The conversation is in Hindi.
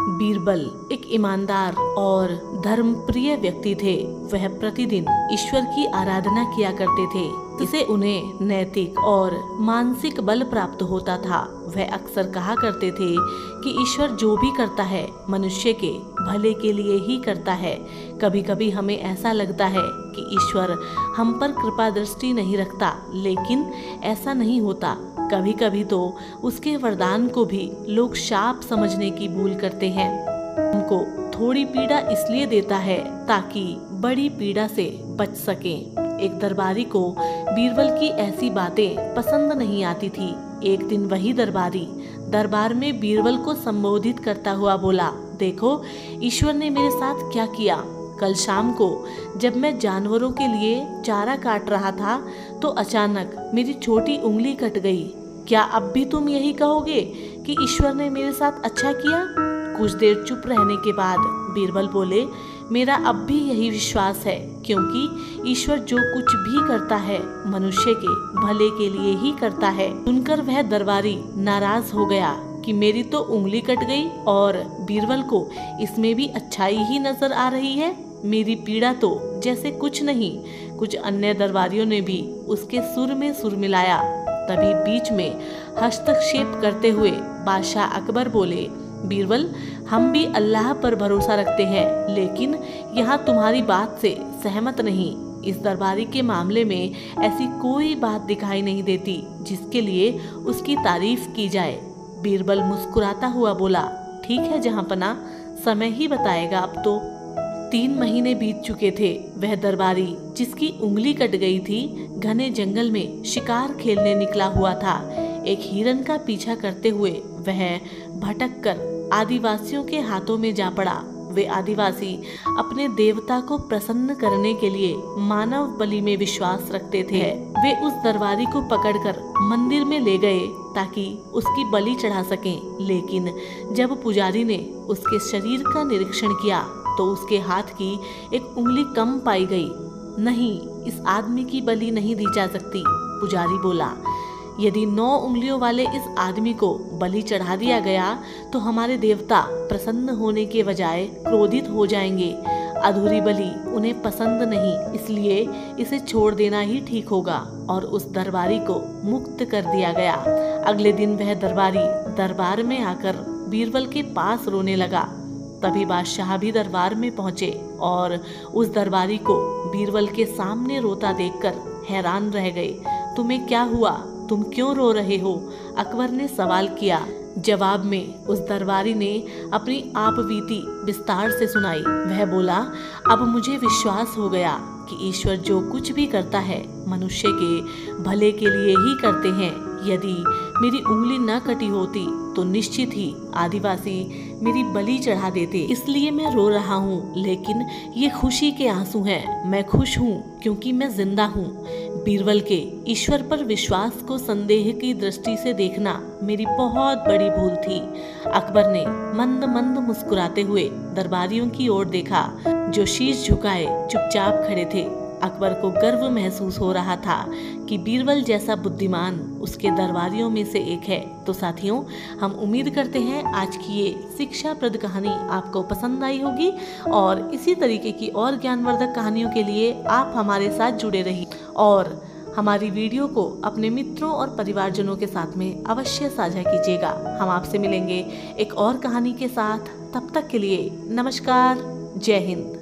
बीरबल एक ईमानदार और धर्मप्रिय व्यक्ति थे। वह प्रतिदिन ईश्वर की आराधना किया करते थे, जिससे उन्हें नैतिक और मानसिक बल प्राप्त होता था। वह अक्सर कहा करते थे कि ईश्वर जो भी करता है मनुष्य के भले के लिए ही करता है। कभी कभी हमें ऐसा लगता है कि ईश्वर हम पर कृपा दृष्टि नहीं रखता, लेकिन ऐसा नहीं होता। कभी कभी तो उसके वरदान को भी लोग शाप समझने की भूल करते हैं। हमको थोड़ी पीड़ा इसलिए देता है ताकि बड़ी पीड़ा से बच सकें। एक दरबारी को बीरबल की ऐसी बातें पसंद नहीं आती थी। एक दिन वही दरबारी दरबार में बीरबल को संबोधित करता हुआ बोला, देखो ईश्वर ने मेरे साथ क्या किया। कल शाम को जब मैं जानवरों के लिए चारा काट रहा था तो अचानक मेरी छोटी उंगली कट गई। क्या अब भी तुम यही कहोगे कि ईश्वर ने मेरे साथ अच्छा किया? कुछ देर चुप रहने के बाद बीरबल बोले, मेरा अब भी यही विश्वास है, क्योंकि ईश्वर जो कुछ भी करता है मनुष्य के भले के लिए ही करता है। सुनकर वह दरबारी नाराज हो गया कि मेरी तो उंगली कट गई और बीरबल को इसमें भी अच्छाई ही नजर आ रही है। मेरी पीड़ा तो जैसे कुछ नहीं। कुछ अन्य दरबारियों ने भी उसके सुर में सुर मिलाया। तभी बीच में हस्तक्षेप करते हुए बादशाह अकबर बोले, बीरबल हम भी अल्लाह पर भरोसा रखते हैं, लेकिन यहाँ तुम्हारी बात से सहमत नहीं। इस दरबारी के मामले में ऐसी कोई बात दिखाई नहीं देती जिसके लिए उसकी तारीफ की जाए। बीरबल मुस्कुराता हुआ बोला, ठीक है जहाँपना, समय ही बताएगा। अब तो 3 महीने बीत चुके थे। वह दरबारी जिसकी उंगली कट गई थी घने जंगल में शिकार खेलने निकला हुआ था। एक हिरन का पीछा करते हुए वह भटक कर आदिवासियों के हाथों में जा पड़ा। वे आदिवासी अपने देवता को प्रसन्न करने के लिए मानव बलि में विश्वास रखते थे। वे उस दरबारी को पकड़कर मंदिर में ले गए ताकि उसकी बलि चढ़ा सकें। लेकिन जब पुजारी ने उसके शरीर का निरीक्षण किया तो उसके हाथ की एक उंगली कम पाई गई। नहीं, इस आदमी की बलि नहीं दी जा सकती। पुजारी बोला, यदि 9 उंगलियों वाले इस आदमी को बलि चढ़ा दिया गया तो हमारे देवता प्रसन्न होने के बजाय क्रोधित हो जाएंगे। अधूरी बलि उन्हें पसंद नहीं, इसलिए इसे छोड़ देना ही ठीक होगा। और उस दरबारी को मुक्त कर दिया गया। अगले दिन वह दरबारी दरबार में आकर बीरबल के पास रोने लगा। तभी बादशाह भी दरबार में पहुंचे और उस दरबारी को बीरबल के सामने रोता देखकर हैरान रह गए। तुम्हें क्या हुआ? तुम क्यों रो रहे हो? अकबर ने सवाल किया। जवाब में उस दरबारी ने अपनी आपबीती विस्तार से सुनाई। वह बोला, अब मुझे विश्वास हो गया कि ईश्वर जो कुछ भी करता है मनुष्य के भले के लिए ही करते हैं। यदि मेरी उंगली न कटी होती तो निश्चित ही आदिवासी मेरी बलि चढ़ा देते। इसलिए मैं रो रहा हूँ, लेकिन ये खुशी के आंसू हैं। मैं खुश हूँ क्योंकि मैं जिंदा हूँ। बीरबल के ईश्वर पर विश्वास को संदेह की दृष्टि से देखना मेरी बहुत बड़ी भूल थी। अकबर ने मंद मंद मुस्कुराते हुए दरबारियों की ओर देखा, जो शीश झुकाए चुपचाप खड़े थे। अकबर को गर्व महसूस हो रहा था कि बीरबल जैसा बुद्धिमान उसके दरबारियों में से एक है। तो साथियों, हम उम्मीद करते हैं आज की ये शिक्षाप्रद कहानी आपको पसंद आई होगी और इसी तरीके की और ज्ञानवर्धक कहानियों के लिए आप हमारे साथ जुड़े रहिए और हमारी वीडियो को अपने मित्रों और परिवारजनों के साथ में अवश्य साझा कीजिएगा। हम आपसे मिलेंगे एक और कहानी के साथ। तब तक के लिए नमस्कार, जय हिंद।